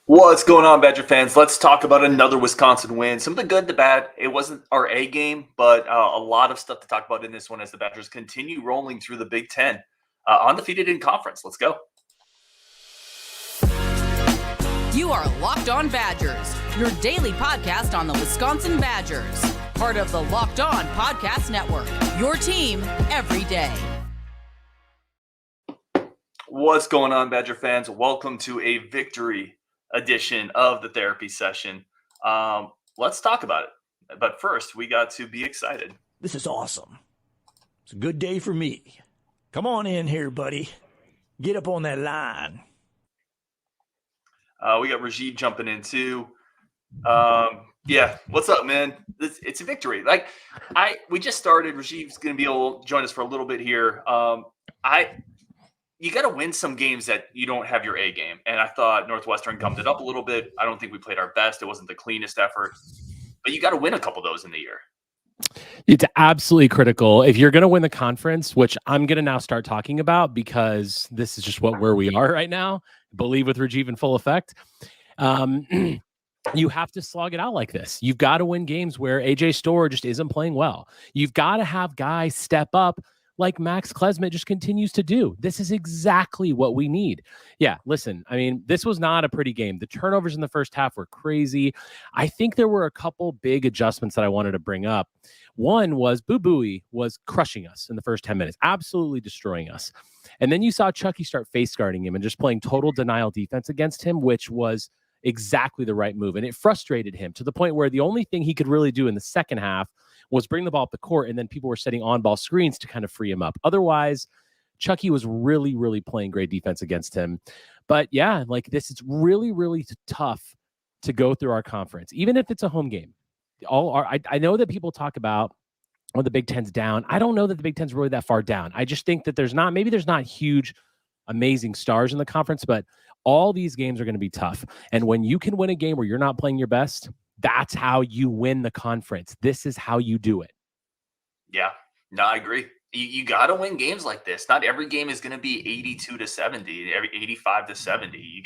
What's going on, Badger fans? Let's talk about another Wisconsin win. Some of the good, the bad. It wasn't our A game, but a lot of stuff to talk about in this one as the Badgers continue rolling through the Big Ten. Undefeated in conference. Let's go. You are Locked On Badgers, your daily podcast on the Wisconsin Badgers. Part of the Locked On Podcast Network, your team every day. What's going on, Badger fans? Welcome to a victory edition of the therapy session. Let's talk about it. But first, we got to be excited. This is awesome. It's a good day for me. Come on in here, buddy. Get up on that line. We got Rajiv jumping in too. Yeah, what's up, man? It's a victory. We just started. Rajiv's going to be able to join us for a little bit here. You got to win some games that you don't have your A game. And I thought Northwestern gummed it up a little bit. I don't think we played our best. It wasn't the cleanest effort. But you got to win a couple of those in the year. It's absolutely critical. If you're going to win the conference, which I'm going to now start talking about because this is just where we are right now, believe with Rajiv in full effect, you have to slog it out like this. You've got to win games where AJ Storr just isn't playing well. You've got to have guys step up like Max Klesmit just continues to do. This is exactly what we need. Yeah, listen, I mean, this was not a pretty game. The turnovers in the first half were crazy. I think there were a couple big adjustments that I wanted to bring up. One was Boo Buie was crushing us in the first 10 minutes, absolutely destroying us. And then you saw Chucky start face guarding him and just playing total denial defense against him, which was exactly the right move. And it frustrated him to the point where the only thing he could really do in the second half was bring the ball up the court, and then people were setting on-ball screens to kind of free him up. Otherwise, Chucky was really, really playing great defense against him. But yeah, like this, it's really, really tough to go through our conference, even if it's a home game. I know that people talk about, oh, the Big Ten's down. I don't know that the Big Ten's really that far down. I just think that there's not huge, amazing stars in the conference, but all these games are going to be tough. And when you can win a game where you're not playing your best, that's how you win the conference. This is how you do it. Yeah, no, I agree. You got to win games like this. Not every game is going to be 82-70, every 85-70.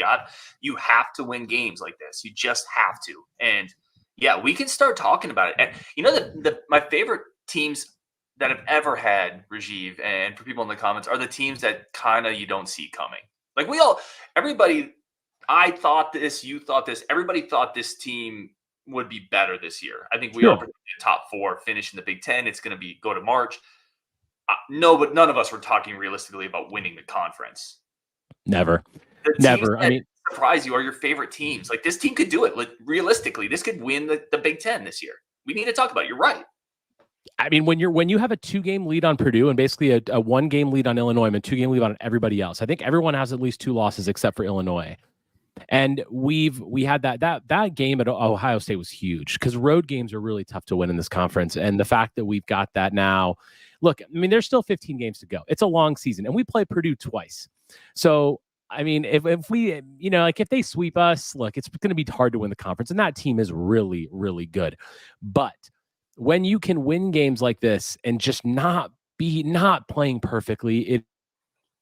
You have to win games like this. You just have to. And yeah, we can start talking about it. And you know, my favorite teams that have ever had, Rajiv, and for people in the comments, are the teams that kind of you don't see coming. Like everybody, I thought this, you thought this, everybody thought this team would be better this year. I think we all predicted top 4, finish in the Big Ten. It's going to go to March. No, but none of us were talking realistically about winning the conference. Never. I mean, surprise you are your favorite teams. Like this team could do it. Like realistically, this could win the Big Ten this year. We need to talk about it. You're right. I mean, when you have a 2-game lead on Purdue and basically a 1-game lead on Illinois and a 2-game lead on everybody else, I think everyone has at least 2 losses except for Illinois. And we had that game at Ohio State was huge because road games are really tough to win in this conference. And the fact that we've got that now, look, I mean, there's still 15 games to go. It's a long season and we play Purdue twice. So, I mean, if we, if they sweep us, look, it's going to be hard to win the conference. And that team is really, really good. But when you can win games like this and just not playing perfectly, it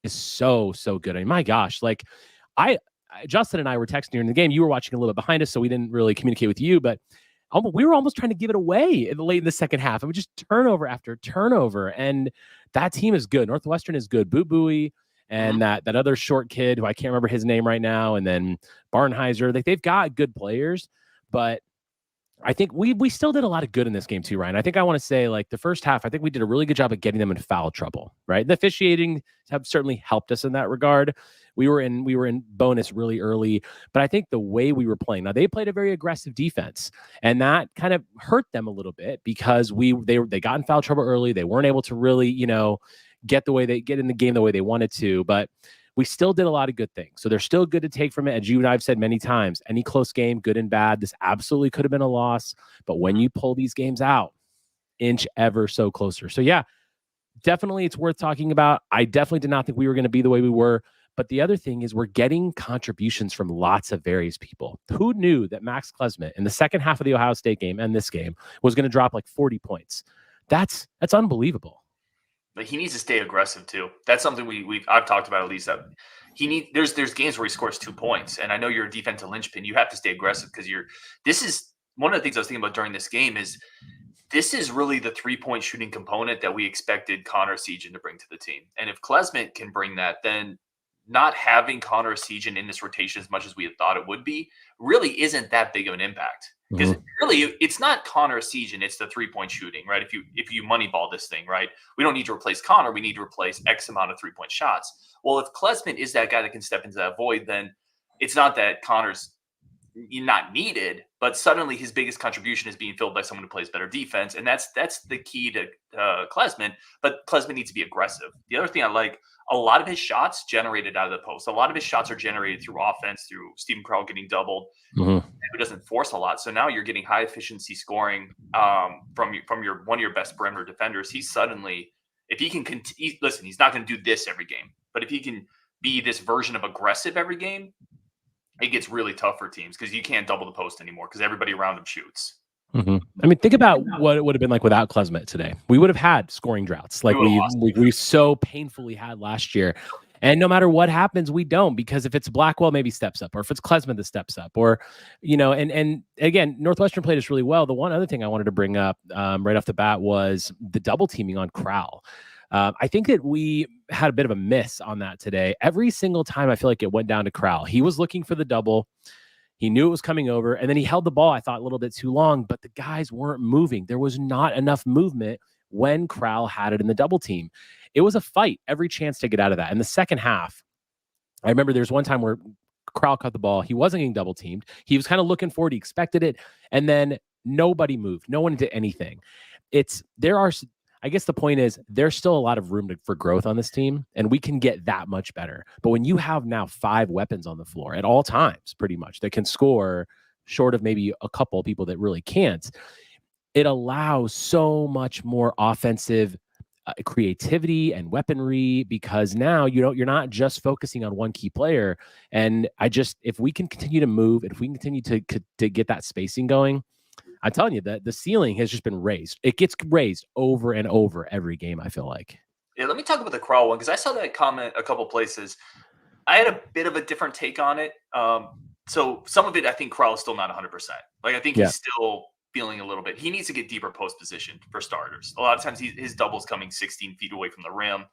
is so, so good. I mean, my gosh, like Justin and I were texting during the game. You were watching a little bit behind us, so we didn't really communicate with you, but we were almost trying to give it away late in the second half. It was just turnover after turnover, and that team is good. Northwestern is good. Boo Buie and that other short kid who I can't remember his name right now, and then Barnheiser. They've got good players, but I think we still did a lot of good in this game too, Ryan. I think I want to say, like, the first half, I think we did a really good job at getting them in foul trouble, right? The officiating have certainly helped us in that regard. We were in bonus really early, but I think the way we were playing, now they played a very aggressive defense, and that kind of hurt them a little bit because they got in foul trouble early. They weren't able to really, get in the game the way they wanted to, but we still did a lot of good things. So they're still good to take from it. As you and I've said many times, any close game, good and bad, this absolutely could have been a loss. But when you pull these games out, inch ever so closer. So yeah, definitely it's worth talking about. I definitely did not think we were going to be the way we were. But the other thing is we're getting contributions from lots of various people. Who knew that Max Klesmit in the second half of the Ohio State game and this game was going to drop like 40 points? That's unbelievable. But he needs to stay aggressive too. That's something I've talked about at least. That there's games where he scores 2 points, and I know you're a defensive linchpin. You have to stay aggressive because this is one of the things I was thinking about during this game is this is really the 3-point shooting component that we expected Connor Seagen to bring to the team. And if Klesmit can bring that, then not having Connor Seagen in this rotation as much as we had thought it would be really isn't that big of an impact. Because really, it's not Connor Seagen, it's the 3-point shooting, right? If you moneyball this thing, right? We don't need to replace Connor, we need to replace X amount of 3-point shots. Well, if Klesmit is that guy that can step into that void, then it's not that Connor's not needed, but suddenly his biggest contribution is being filled by someone who plays better defense, and that's the key to Klesmit. But Klesmit needs to be aggressive. The other thing I like, a lot of his shots generated out of the post. A lot of his shots are generated through offense, through Stephen Karl getting doubled, who doesn't force a lot. So now you're getting high efficiency one of your best perimeter defenders. He's suddenly, if he can listen, he's not going to do this every game, but if he can be this version of aggressive every game, it gets really tough for teams because you can't double the post anymore because everybody around him shoots. I mean, think about what it would have been like without Klesmit today. We would have had scoring droughts like we so painfully had last year. And no matter what happens, we don't, because if it's Blackwell, maybe steps up, or if it's Klesmit that steps up, or, and again, Northwestern played us really well. The one other thing I wanted to bring up right off the bat was the double teaming on Karl. I think that we had a bit of a miss on that today. Every single time I feel like it went down to Karl. He was looking for the double. He knew it was coming over, and then he held the ball, I thought, a little bit too long, but the guys weren't moving. There was not enough movement when Karl had it in the double team. It was a fight every chance to get out of that. In the second half, I remember there's one time where Karl caught the ball. He wasn't getting double teamed. He was kind of looking for it. He expected it, and then nobody moved. No one did anything. I guess the point is there's still a lot of room for growth on this team, and we can get that much better. But when you have now 5 weapons on the floor at all times, pretty much, that can score short of maybe a couple of people that really can't, it allows so much more offensive creativity and weaponry, because now you're not just focusing on one key player. And if we can continue to move, if we can continue to get that spacing going, I'm telling you that the ceiling has just been raised. It gets raised over and over every game, I feel like. Yeah, let me talk about the Karl one, because I saw that comment a couple places. I had a bit of a different take on it. So some of it, I think Karl is still not 100%. Like, I think he's still feeling a little bit. He needs to get deeper post position for starters. A lot of times his double's coming 16 feet away from the rim.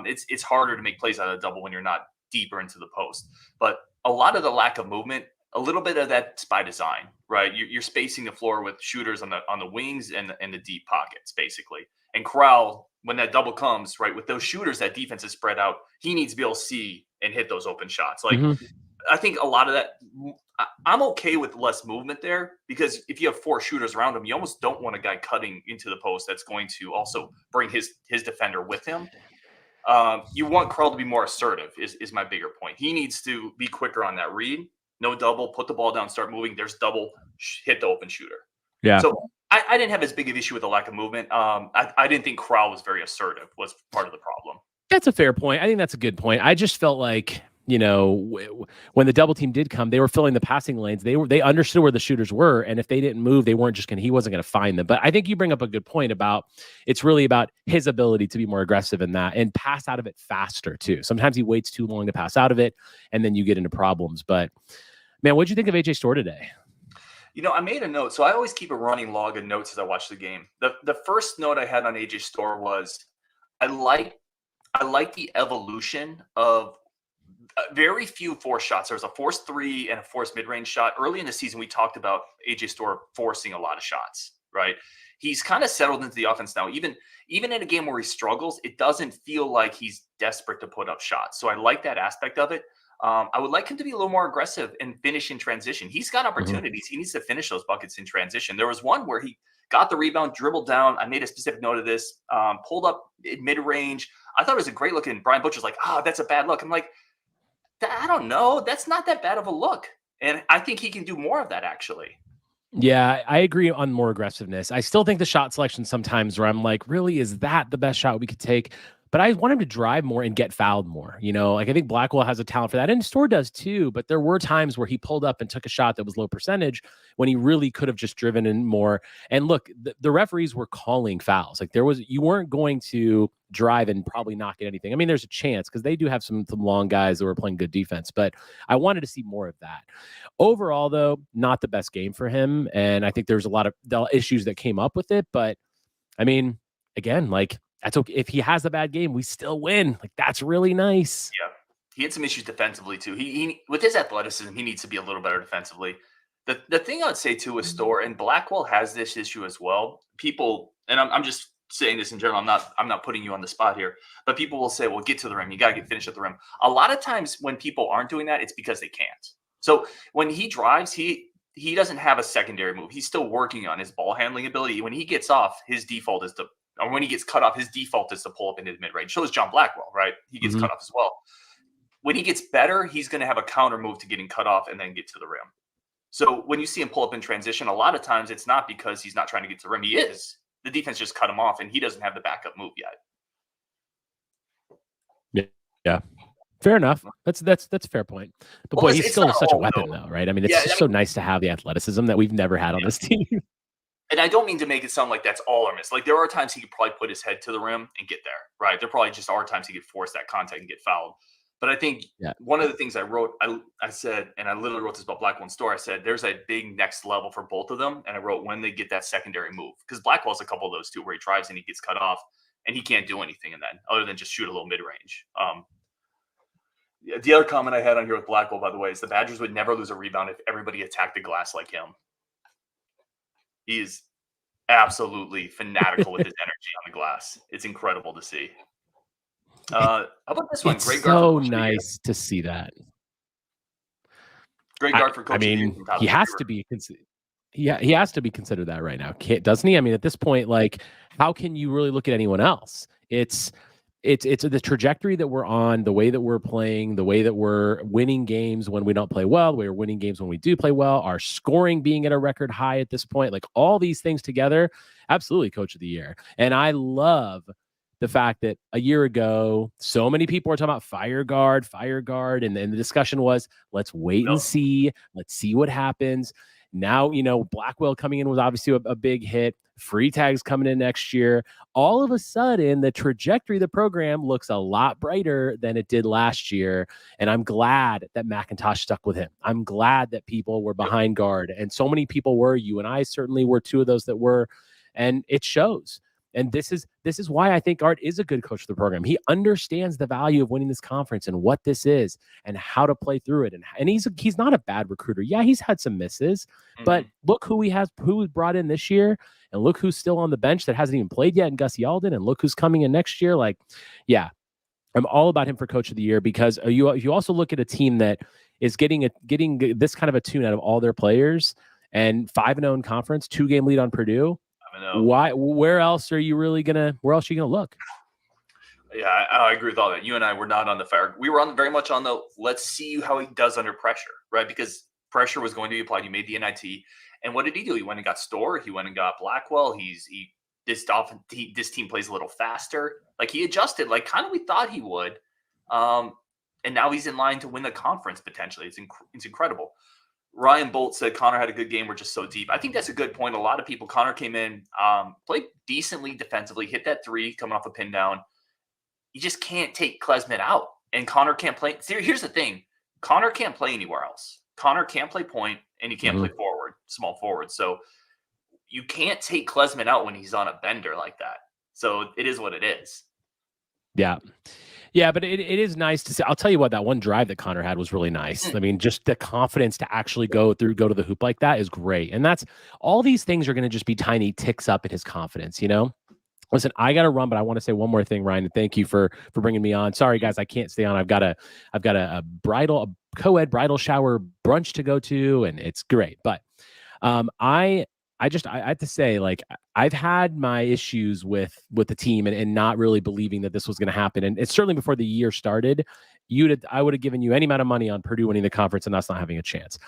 It's harder to make plays out of the double when you're not deeper into the post. But a lot of the lack of movement, a little bit of that's by design, right? You're spacing the floor with shooters on the wings and the deep pockets, basically. And Karl, when that double comes, right, with those shooters, that defense is spread out. He needs to be able to see and hit those open shots. Like, I think a lot of that, I'm okay with less movement there, because if you have 4 shooters around him, you almost don't want a guy cutting into the post that's going to also bring his defender with him. You want Karl to be more assertive is my bigger point. He needs to be quicker on that read. No double, put the ball down, start moving. There's double, hit the open shooter. Yeah. So I didn't have as big of an issue with the lack of movement. I didn't think Karl was very assertive, was part of the problem. That's a fair point. I think that's a good point. I just felt like, when the double team did come, they were filling the passing lanes. They understood where the shooters were, and if they didn't move, he wasn't going to find them. But I think you bring up a good point about it's really about his ability to be more aggressive in that and pass out of it faster too. Sometimes he waits too long to pass out of it, and then you get into problems. But man, what'd you think of AJ Storr today? I made a note. So I always keep a running log of notes as I watch the game. The first note I had on AJ Storr was I like the evolution of very few forced shots. There was a forced 3 and a forced mid-range shot. Early in the season, we talked about AJ Storr forcing a lot of shots, right? He's kind of settled into the offense now. Even in a game where he struggles, it doesn't feel like he's desperate to put up shots. So I like that aspect of it. I would like him to be a little more aggressive and finish in transition. He's got opportunities. He needs to finish those buckets in transition. There was one where he got the rebound, dribbled down. I made a specific note of this, pulled up mid-range. I thought it was a great look, and Brian Butch was like, that's a bad look. I'm like, I don't know. That's not that bad of a look. And I think he can do more of that, actually. Yeah, I agree on more aggressiveness. I still think the shot selection sometimes where I'm like, really, is that the best shot we could take? But I want him to drive more and get fouled more. Like I think Blackwell has a talent for that, and Storr does too. But there were times where he pulled up and took a shot that was low percentage when he really could have just driven in more. And look, the referees were calling fouls. Like you weren't going to drive and probably not get anything. I mean, there's a chance because they do have some long guys that were playing good defense. But I wanted to see more of that. Overall, though, not the best game for him, and I think there's a lot of issues that came up with it. But I mean, again, like. That's okay. If he has a bad game, we still win. Like that's really nice. Yeah, he had some issues defensively too. He with his athleticism, he needs to be a little better defensively. The thing I would say too is Storr, and Blackwell has this issue as well. People, and I'm just saying this in general. I'm not putting you on the spot here, but people will say, "Well, get to the rim. You got to get finished at the rim." A lot of times when people aren't doing that, it's because they can't. So when he drives, he doesn't have a secondary move. He's still working on his ball handling ability. When he gets off, his default is or when he gets cut off, his default is to pull up into the mid-range. So is John Blackwell, right? He gets cut off as well. When he gets better, he's going to have a counter move to getting cut off and then get to the rim. So when you see him pull up in transition, a lot of times it's not because he's not trying to get to the rim. He is. The defense just cut him off, and he doesn't have the backup move yet. Yeah. Fair enough. That's a fair point. But boy, he's still such a weapon, though, right? I mean, it's so nice to have the athleticism that we've never had on this team. And I don't mean to make it sound like that's all or miss. Like there are times he could probably put his head to the rim and get there, right? There probably just are times he could force that contact and get fouled. But I think one of the things I wrote, I said, and I literally wrote this about Blackwell and Storr, I said, there's a big next level for both of them. And I wrote when they get that secondary move. Because Blackwell's a couple of those too, where he drives and he gets cut off and he can't do anything in that other than just shoot a little mid-range. The other comment I had on here with Blackwell, by the way, is the Badgers would never lose a rebound if everybody attacked the glass like him. He is absolutely fanatical with his energy on the glass. It's incredible to see. How about this one? It's Greg Gard so nice to see that. Greg Gard for coaching. I mean, he has to be he has to be considered that right now, doesn't he? I mean, at this point, like, how can you really look at anyone else? It's the trajectory that we're on, the way that we're playing, the way that we're winning games when we don't play well, the way we're winning games when we do play well, our scoring being at a record high at this point, like all these things together, absolutely coach of the year. And I love the fact that a year ago, so many people were talking about fire guard. And the discussion was, let's wait and see. Let's see what happens. Now, Blackwell coming in was obviously a big hit. Free tags coming in next year. All of a sudden, the trajectory of the program looks a lot brighter than it did last year. And I'm glad that McIntosh stuck with him. I'm glad that people were behind Gard. And so many people were. You and I certainly were two of those that were. And it shows. And this is why I think Gard is a good coach for the program. He understands the value of winning this conference and what this is and how to play through it. And he's not a bad recruiter. Yeah, he's had some misses, but look who was brought in this year, and look who's still on the bench that hasn't even played yet in Gus Yalden, and look who's coming in next year. Like, yeah, I'm all about him for coach of the year because you also look at a team that is getting this kind of a tune out of all their players and 5-0 in conference, 2-game lead on Purdue. Why? Where else are you gonna look? Yeah, I agree with all that. You and I were not on the fire. We were very much on the let's see how he does under pressure, right? Because pressure was going to be applied. You made the NIT, and what did he do? He went and got Storr. He went and got Blackwell. This team plays a little faster. Like he adjusted, like kind of we thought he would, and now he's in line to win the conference potentially. It's incredible. Ryan Bolt said Connor had a good game. We're just so deep. I think that's a good point. A lot of people, Connor came in, played decently defensively, hit that three coming off a pin down. You just can't take Klesmit out. And Connor can't play. See, here's the thing. Connor can't play anywhere else. Connor can't play point, and he can't play forward, small forward. So you can't take Klesmit out when he's on a bender like that. So it is what it is. Yeah. Yeah, but it is nice to see. I'll tell you what, that one drive that Connor had was really nice. I mean, just the confidence to actually go to the hoop like that is great. And that's all these things are going to just be tiny ticks up in his confidence, Listen, I got to run, but I want to say one more thing, Ryan, and thank you for bringing me on. Sorry, guys, I can't stay on. I've got a co-ed bridal shower brunch to go to, and it's great. But I have to say, like, I've had my issues with the team and not really believing that this was going to happen. And it's certainly before the year started, I would have given you any amount of money on Purdue winning the conference and us not having a chance.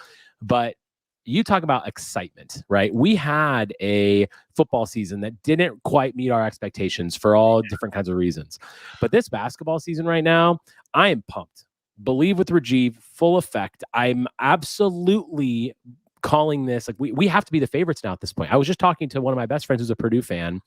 But you talk about excitement, right? We had a football season that didn't quite meet our expectations for all different kinds of reasons. But this basketball season right now, I am pumped. Believe with Rajiv, full effect. I'm absolutely calling this like we have to be the favorites now at this point. I was just talking to one of my best friends who's a Purdue fan,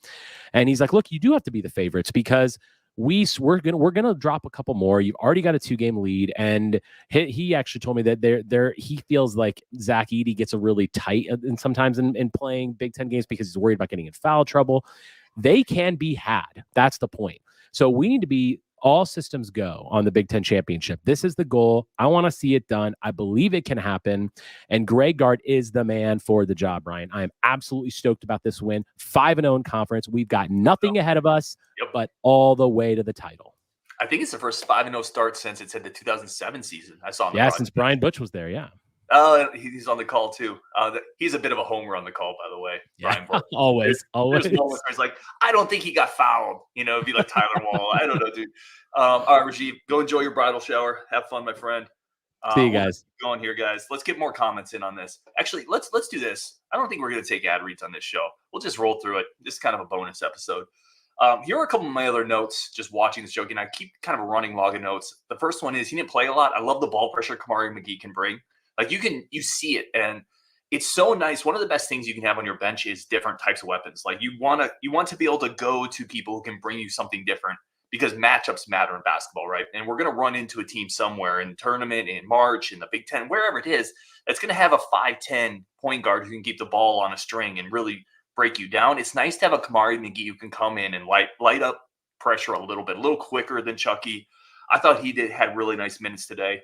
and he's like, look, you do have to be the favorites because we're gonna drop a couple more. You've already got a 2-game lead, and he actually told me that he feels like Zach Edey gets a really tight and sometimes in playing Big Ten games because he's worried about getting in foul trouble. They can be had. That's the point. So we need to be all systems go on the Big Ten championship. This is the goal. I want to see it done. I believe it can happen. And Greg Gard is the man for the job, Ryan. I am absolutely stoked about this win. 5-0 in conference. We've got nothing ahead of us, but all the way to the title. I think it's the first 5-0 start since it said the 2007 season. I saw. Since Brian Butch was there. Yeah. He's on the call too. He's a bit of a homer on the call, by the way. Yeah, Brian always. There's moments where he's like, I don't think he got fouled. It'd be like Tyler Wahl. I don't know, dude. All right, Rajiv, go enjoy your bridal shower. Have fun, my friend. See you guys. Going here, guys. Let's get more comments in on this. Actually, let's do this. I don't think we're going to take ad reads on this show. We'll just roll through it. This is kind of a bonus episode. Here are a couple of my other notes, just watching this joke, and I keep kind of a running log of notes. The first one is he didn't play a lot. I love the ball pressure Kamari McGee can bring. Like you see it, and it's so nice. One of the best things you can have on your bench is different types of weapons. Like you want to be able to go to people who can bring you something different because matchups matter in basketball, right? And we're going to run into a team somewhere in the tournament, in March, in the Big Ten, wherever it is, that's going to have a 5'10" point guard who can keep the ball on a string and really break you down. It's nice to have a Kamari McGee who can come in and light up pressure a little quicker than Chucky. I thought he had really nice minutes today.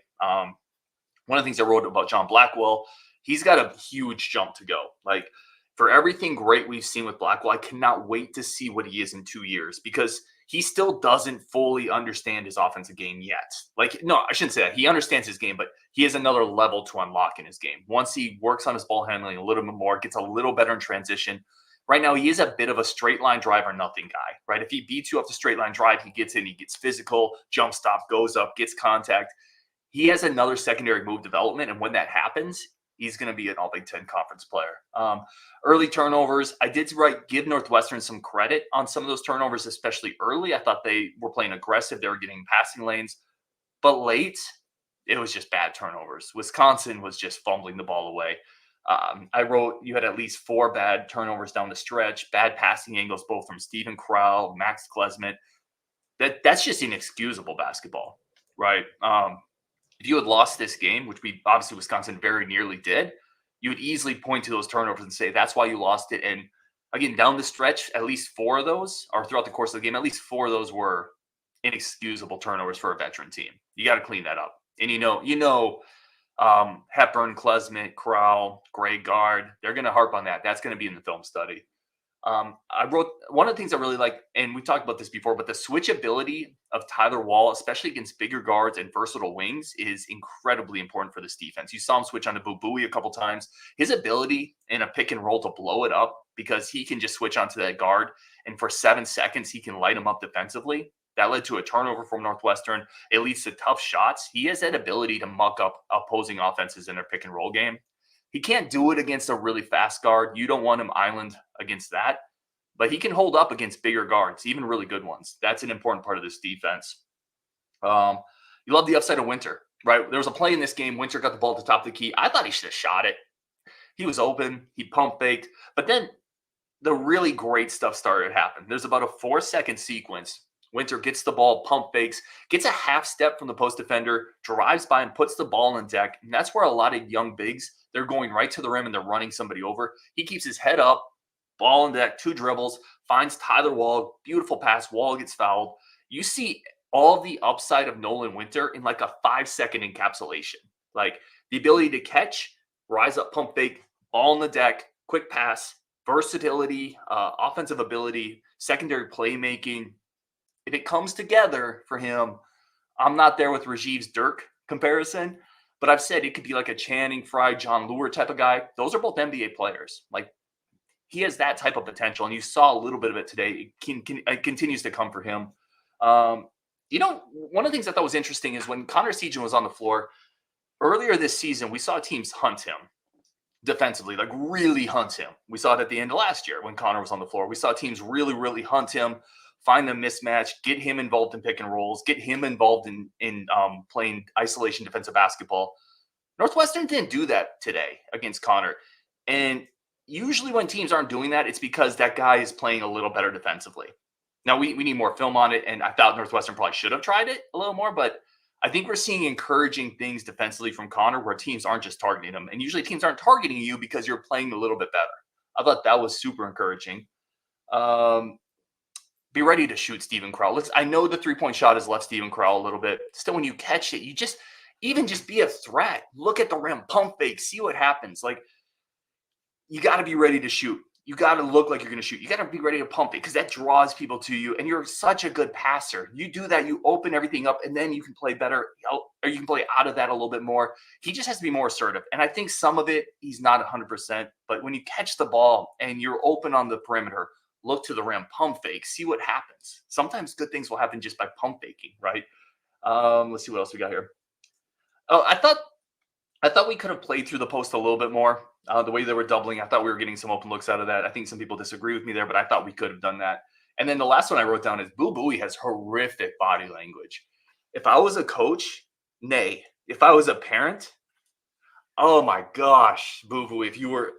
One of the things I wrote about John Blackwell, he's got a huge jump to go. Like for everything great we've seen with Blackwell, I cannot wait to see what he is in 2 years because he still doesn't fully understand his offensive game yet. Like, no, I shouldn't say that. He understands his game, but he has another level to unlock in his game. Once he works on his ball handling a little bit more, gets a little better in transition. Right now, he is a bit of a straight line drive or nothing guy, right? If he beats you off the straight line drive, he gets in, he gets physical, jump stop, goes up, gets contact. He has another secondary move development, and when that happens, he's going to be an all Big Ten conference player. Early turnovers, I did give Northwestern some credit on some of those turnovers, especially early. I thought they were playing aggressive. They were getting passing lanes. But late, it was just bad turnovers. Wisconsin was just fumbling the ball away. I wrote you had at least 4 bad turnovers down the stretch, bad passing angles, both from Stephen Karl, Max Klesmit. That's just inexcusable basketball, right? If you had lost this game, which obviously Wisconsin very nearly did, you would easily point to those turnovers and say, that's why you lost it. And again, down the stretch, at least 4 of those, or throughout the course of the game, at least 4 of those were inexcusable turnovers for a veteran team. You got to clean that up. And Hepburn, Klesmit, Karl, Greg Gard, they're going to harp on that. That's going to be in the film study. I wrote one of the things I really like, and we talked about this before, but the switchability of Tyler Wahl, especially against bigger guards and versatile wings, is incredibly important for this defense. You saw him switch on to Boo-Booey a couple times. His ability in a pick and roll to blow it up because he can just switch onto that guard, and for 7 seconds, he can light him up defensively. That led to a turnover from Northwestern. It leads to tough shots. He has that ability to muck up opposing offenses in their pick and roll game. He can't do it against a really fast guard. You don't want him island against that. But he can hold up against bigger guards, even really good ones. That's an important part of this defense. You love the upside of Winter, right? There was a play in this game. Winter got the ball at the top of the key. I thought he should have shot it. He was open. He pump faked. But then the really great stuff started to happen. There's about a 4-second sequence. Winter gets the ball, pump fakes, gets a half step from the post defender, drives by and puts the ball on deck. And that's where a lot of young bigs, they're going right to the rim and they're running somebody over. He keeps his head up, ball on deck, 2 dribbles, finds Tyler Wahl, beautiful pass, Wahl gets fouled. You see all the upside of Nolan Winter in like a 5-second encapsulation. Like the ability to catch, rise up, pump fake, ball on the deck, quick pass, versatility, offensive ability, secondary playmaking. If it comes together for him, I'm not there with Rajiv's Dirk comparison, but I've said it could be like a Channing Frye, John Lure type of guy. Those are both NBA players. Like he has that type of potential, and you saw a little bit of it today. It continues to come for him. One of the things I thought was interesting is when Connor Seaton was on the floor earlier this season, we saw teams hunt him. defensively, like really hunt him. We saw it at the end of last year when Connor was on the floor. We saw teams really, really hunt him, find the mismatch, get him involved in pick and rolls, get him involved in playing isolation defensive basketball. Northwestern didn't do that today against Connor. And usually when teams aren't doing that, it's because that guy is playing a little better defensively. Now, we need more film on it, and I thought Northwestern probably should have tried it a little more, but I think we're seeing encouraging things defensively from Connor where teams aren't just targeting him. And usually teams aren't targeting you because you're playing a little bit better. I thought that was super encouraging. Be ready to shoot Steven Karl. I know the three-point shot has left Steven Karl a little bit. Still, when you catch it, you just be a threat. Look at the rim, pump fake, see what happens. Like, you got to be ready to shoot. You got to look like you're going to shoot. You got to be ready to pump it because that draws people to you, and you're such a good passer. You do that, you open everything up, and then you can play better, or you can play out of that a little bit more. He just has to be more assertive, and I think some of it, he's not 100%, but when you catch the ball and you're open on the perimeter, look to the rim, pump fake, see what happens. Sometimes good things will happen just by pump faking, right? Let's see what else we got here. Oh, I thought we could have played through the post a little bit more. The way they were doubling, I thought we were getting some open looks out of that. I think some people disagree with me there, but I thought we could have done that. And then the last one I wrote down is Boo Buie has horrific body language. If I was a coach, nay. If I was a parent, oh my gosh, Boo Buie, if you were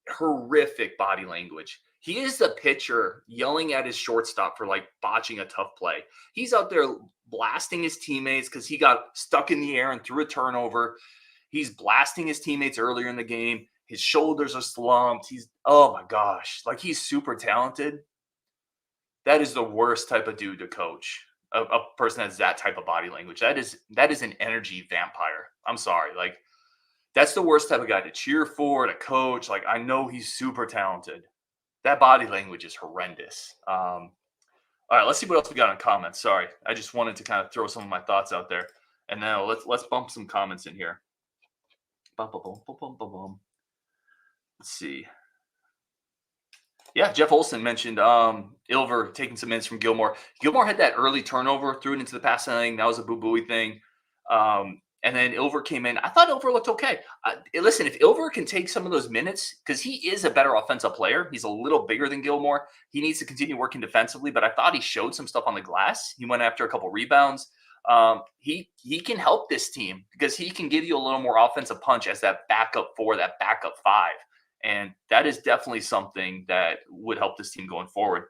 horrific body language. He is the pitcher yelling at his shortstop for like botching a tough play. He's out there blasting his teammates because he got stuck in the air and threw a turnover. He's blasting his teammates earlier in the game. His shoulders are slumped. Oh my gosh, like he's super talented. That is the worst type of dude to coach. A person that has that type of body language. That is an energy vampire. I'm sorry. Like, that's the worst type of guy to cheer for, to coach. Like, I know he's super talented. That body language is horrendous. All right, let's see what else we got in comments. Sorry, I just wanted to kind of throw some of my thoughts out there. And now let's bump some comments in here. Let's see. Yeah, Jeff Olson mentioned Ilver taking some minutes from Gilmore. Gilmore had that early turnover, threw it into the passing lane. That was a Boo Buie thing. And then Ilver came in. I thought Ilver looked okay. Listen, if Ilver can take some of those minutes, because he is a better offensive player. He's a little bigger than Gilmore. He needs to continue working defensively, but I thought he showed some stuff on the glass. He went after a couple rebounds. He can help this team because he can give you a little more offensive punch as that backup 4, that backup 5. And that is definitely something that would help this team going forward.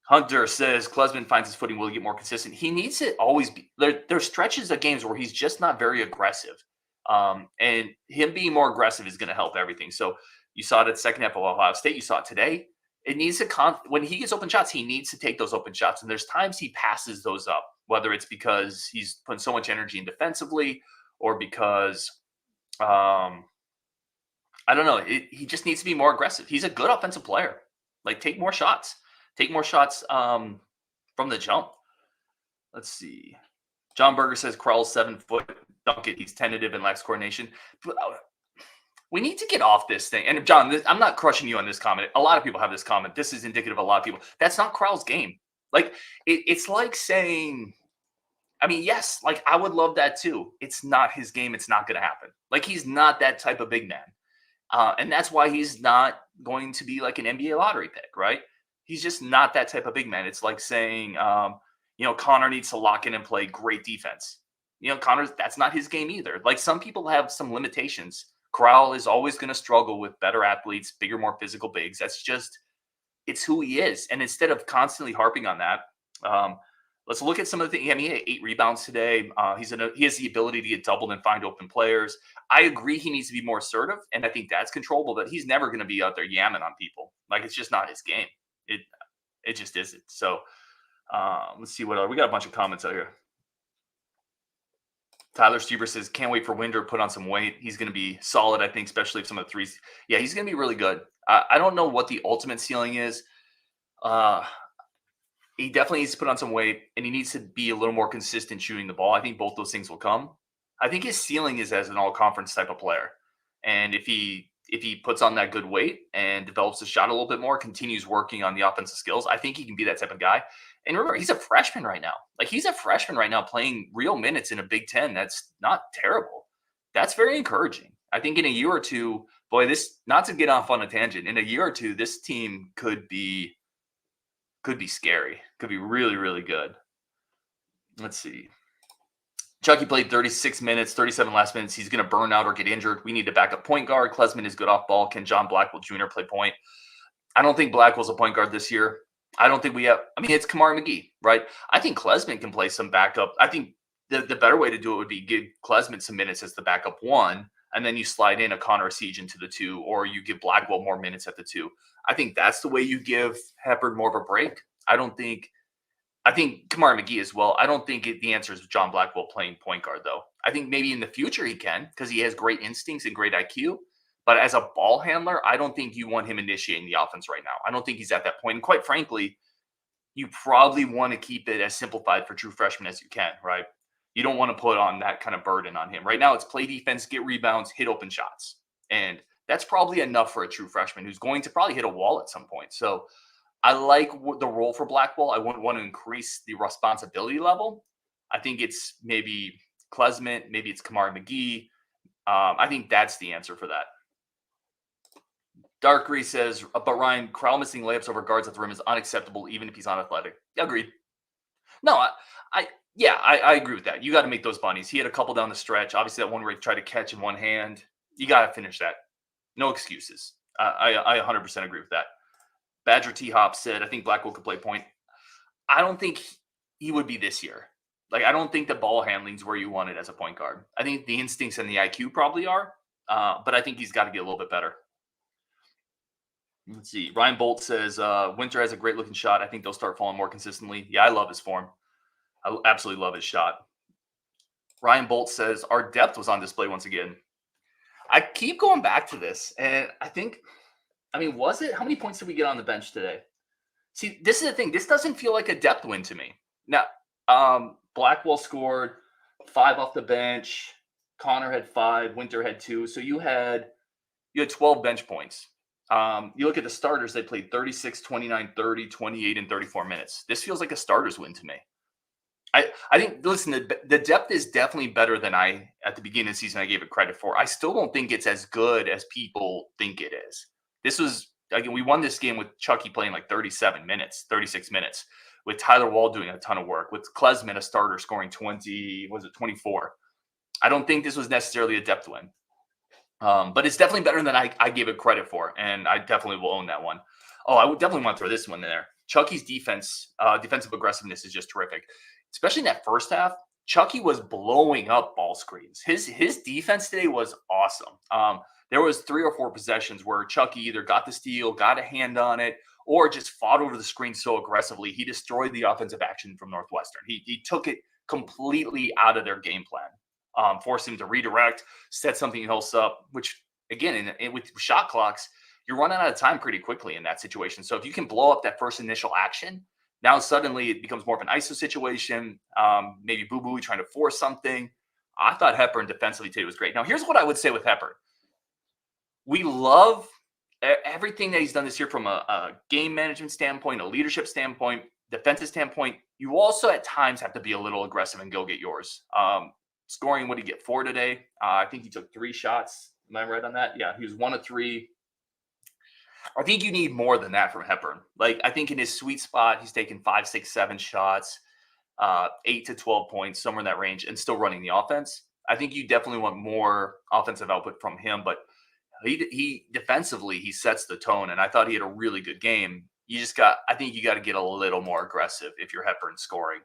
Hunter says Klesman finds his footing, will he get more consistent? He needs to always be there's stretches of games where he's just not very aggressive. And him being more aggressive is going to help everything. So you saw it at the second half of Ohio State. You saw it today. It needs to when he gets open shots, he needs to take those open shots. And there's times he passes those up, whether it's because he's putting so much energy in defensively or because I don't know. He just needs to be more aggressive. He's a good offensive player. Like, take more shots. Take more shots from the jump. Let's see. John Berger says Karl's 7 foot. Dunk it. He's tentative and lacks coordination. We need to get off this thing. And John, I'm not crushing you on this comment. A lot of people have this comment. This is indicative of a lot of people. That's not Karl's game. Like, it's like saying, I mean, yes, like I would love that too. It's not his game. It's not going to happen. Like, he's not that type of big man. And that's why he's not going to be like an NBA lottery pick, right? He's just not that type of big man. It's like saying, Connor needs to lock in and play great defense. Connor's, that's not his game either. Like, some people have some limitations. Karl is always going to struggle with better athletes, bigger, more physical bigs. That's just, it's who he is. And instead of constantly harping on that, let's look at some of the things. I mean, he had 8 rebounds today. He has the ability to get doubled and find open players. I agree he needs to be more assertive, and I think that's controllable, but he's never going to be out there yamming on people. Like, it's just not his game. It just isn't. So let's see what else. We got a bunch of comments out here. Tyler Stuber says, can't wait for Winder to put on some weight. He's going to be solid, I think, especially if some of the threes. Yeah, he's going to be really good. I don't know what the ultimate ceiling is. He definitely needs to put on some weight, and he needs to be a little more consistent shooting the ball. I think both those things will come. I think his ceiling is as an all-conference type of player. And if he puts on that good weight and develops the shot a little bit more, continues working on the offensive skills, I think he can be that type of guy. And remember, he's a freshman right now. Like, he's a freshman right now playing real minutes in a Big Ten. That's not terrible. That's very encouraging. I think in a year or two, boy, this, not to get off on a tangent, in a year or two, this team could be scary. Could be really, really good. Let's see. Chucky played 36 minutes, 37 last minutes. He's going to burn out or get injured. We need to back up point guard. Klesman is good off ball. Can John Blackwell Jr. play point? I don't think Blackwell's a point guard this year. I don't think we have. I mean, it's Kamar McGee, right? I think Klesman can play some backup. I think the better way to do it would be give Klesman some minutes as the backup 1, and then you slide in a Connor Siege into the 2, or you give Blackwell more minutes at the 2. I think that's the way you give Hepburn more of a break. I think Kamar McGee as well. I don't think the answer is John Blackwell playing point guard, though. I think maybe in the future he can, because he has great instincts and great IQ. But as a ball handler, I don't think you want him initiating the offense right now. I don't think he's at that point. And quite frankly, you probably want to keep it as simplified for true freshmen as you can, right? You don't want to put on that kind of burden on him. Right now, it's play defense, get rebounds, hit open shots. And that's probably enough for a true freshman who's going to probably hit a wall at some point. So I like the role for Blackwell. I wouldn't want to increase the responsibility level. I think it's maybe Klesman, maybe it's Kamar McGee. I think that's the answer for that. Dark Grease says, but Ryan, Karl missing layups over guards at the rim is unacceptable, even if he's unathletic. Agreed. No, I agree with that. You got to make those bunnies. He had a couple down the stretch. Obviously, that one where he tried to catch in one hand. You got to finish that. No excuses. I 100% agree with that. Badger T-Hop said, I think Blackwell could play point. I don't think he would be this year. Like, I don't think the ball handling is where you want it as a point guard. I think the instincts and the IQ probably are, but I think he's got to get a little bit better. Let's see. Ryan Bolt says, Winter has a great-looking shot. I think they'll start falling more consistently. Yeah, I love his form. I absolutely love his shot. Ryan Bolt says, our depth was on display once again. I keep going back to this, and was it? How many points did we get on the bench today? See, this is the thing. This doesn't feel like a depth win to me. Now, Blackwell scored 5 off the bench. Connor had 5. Winter had 2. So you had 12 bench points. You look at the starters, they played 36, 29, 30, 28, and 34 minutes. This feels like a starter's win to me. I think, listen, the depth is definitely better than at the beginning of the season, I gave it credit for. I still don't think it's as good as people think it is. This was, again, we won this game with Chucky playing like 36 minutes, with Tyler Wahl doing a ton of work, with Klesman, a starter, scoring 24. I don't think this was necessarily a depth win. But it's definitely better than I gave it credit for, and I definitely will own that one. Oh, I would definitely want to throw this one in there. Chucky's defensive aggressiveness is just terrific, especially in that first half. Chucky was blowing up ball screens. His defense today was awesome. There was 3 or 4 possessions where Chucky either got the steal, got a hand on it, or just fought over the screen so aggressively. He destroyed the offensive action from Northwestern. He took it completely out of their game plan. Forced him to redirect, set something else up, which, again, with shot clocks, you're running out of time pretty quickly in that situation. So if you can blow up that first initial action, now suddenly it becomes more of an ISO situation, maybe Boo Boo trying to force something. I thought Hepburn defensively today was great. Now, here's what I would say with Hepburn. We love everything that he's done this year from a game management standpoint, a leadership standpoint, defensive standpoint. You also at times have to be a little aggressive and go get yours. Scoring, what did he get, 4 today? I think he took 3 shots. Am I right on that? Yeah, he was 1 of 3. I think you need more than that from Hepburn. Like, I think in his sweet spot, he's taken 5, 6, 7 shots, 8 to 12 points, somewhere in that range, and still running the offense. I think you definitely want more offensive output from him, but he defensively, he sets the tone, and I thought he had a really good game. I think you got to get a little more aggressive if you're Hepburn scoring.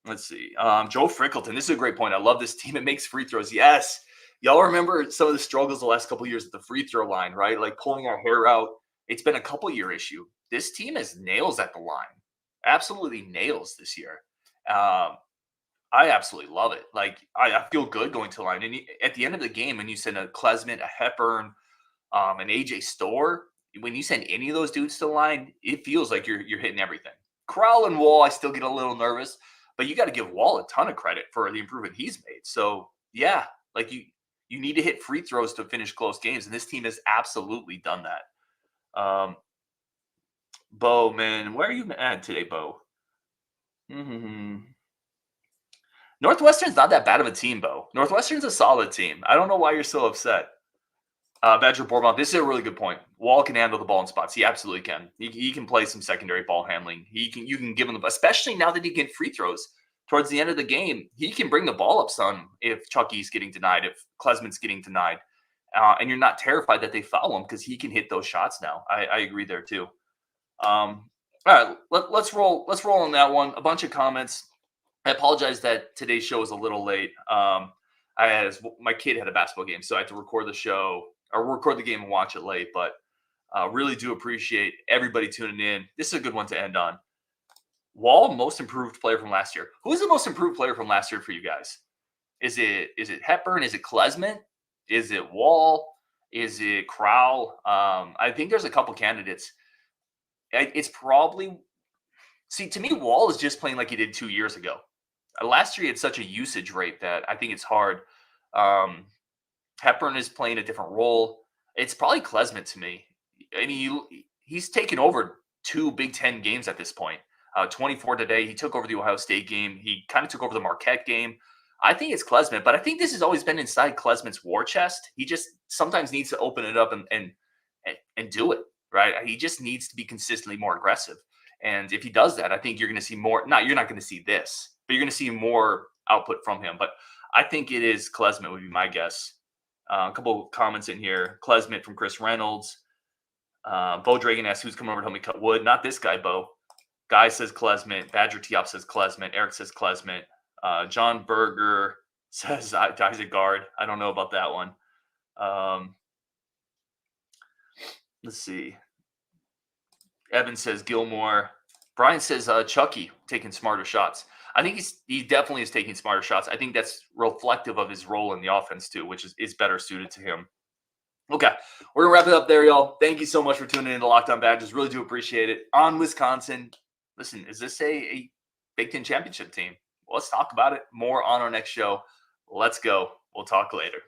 Let's see. Joe Frickleton. This is a great point. I love this team. It makes free throws. Yes. Y'all remember some of the struggles the last couple of years at the free throw line, right? Like pulling our hair out. It's been a couple-year issue. This team has nails at the line. Absolutely nails this year. I absolutely love it. Like, I feel good going to the line. And at the end of the game, when you send a Klesman, a Hepburn, an AJ Storr, when you send any of those dudes to the line, it feels like you're hitting everything. Karl and Wahl, I still get a little nervous. But you got to give Wahl a ton of credit for the improvement he's made. So, yeah, like you need to hit free throws to finish close games, and this team has absolutely done that. Bo, man, where are you at today, Bo? Northwestern's not that bad of a team, Bo. Northwestern's a solid team. I don't know why you're so upset. Badger Bourmont, this is a really good point. Wahl can handle the ball in spots. He absolutely can. He can play some secondary ball handling. You can give him the, especially now that he can free throws towards the end of the game. He can bring the ball up some if Chucky's getting denied, if Klesman's getting denied, and you're not terrified that they foul him because he can hit those shots now. I agree there too. All right, let's roll on that one. A bunch of comments. I apologize that today's show was a little late. My kid had a basketball game, so I had to record the show or record the game and watch it late. But really do appreciate everybody tuning in. This is a good one to end on. Wahl, most improved player from last year. Who is the most improved player from last year for you guys? Is it Hepburn? Is it Klesman? Is it Wahl? Is it Karl? I think there's a couple candidates. It's probably to me, Wahl is just playing like he did 2 years ago. Last year, he had such a usage rate that I think it's hard. Hepburn is playing a different role. It's probably Klesman to me. I mean, he's taken over 2 Big Ten games at this point. 24 today. He took over the Ohio State game. He kind of took over the Marquette game. I think it's Klesman, but I think this has always been inside Klesman's war chest. He just sometimes needs to open it up and do it, right? He just needs to be consistently more aggressive. And if he does that, I think you're going to see more. You're not going to see this, but you're going to see more output from him. But I think it is Klesman would be my guess. A couple of comments in here. Klesman from Chris Reynolds. Bo Dragon asks, who's coming over to help me cut wood? Not this guy, Bo. Guy says Klesman. Badger T-Op says Klesman. Eric says Klesman. John Berger says Isaac Gard. I don't know about that one. Let's see. Evan says Gilmore. Brian says Chucky taking smarter shots. I think he definitely is taking smarter shots. I think that's reflective of his role in the offense too, which is better suited to him. Okay, we're going to wrap it up there, y'all. Thank you so much for tuning in to Locked On Badgers. Really do appreciate it. On Wisconsin, listen, is this a Big Ten championship team? Well, let's talk about it more on our next show. Let's go. We'll talk later.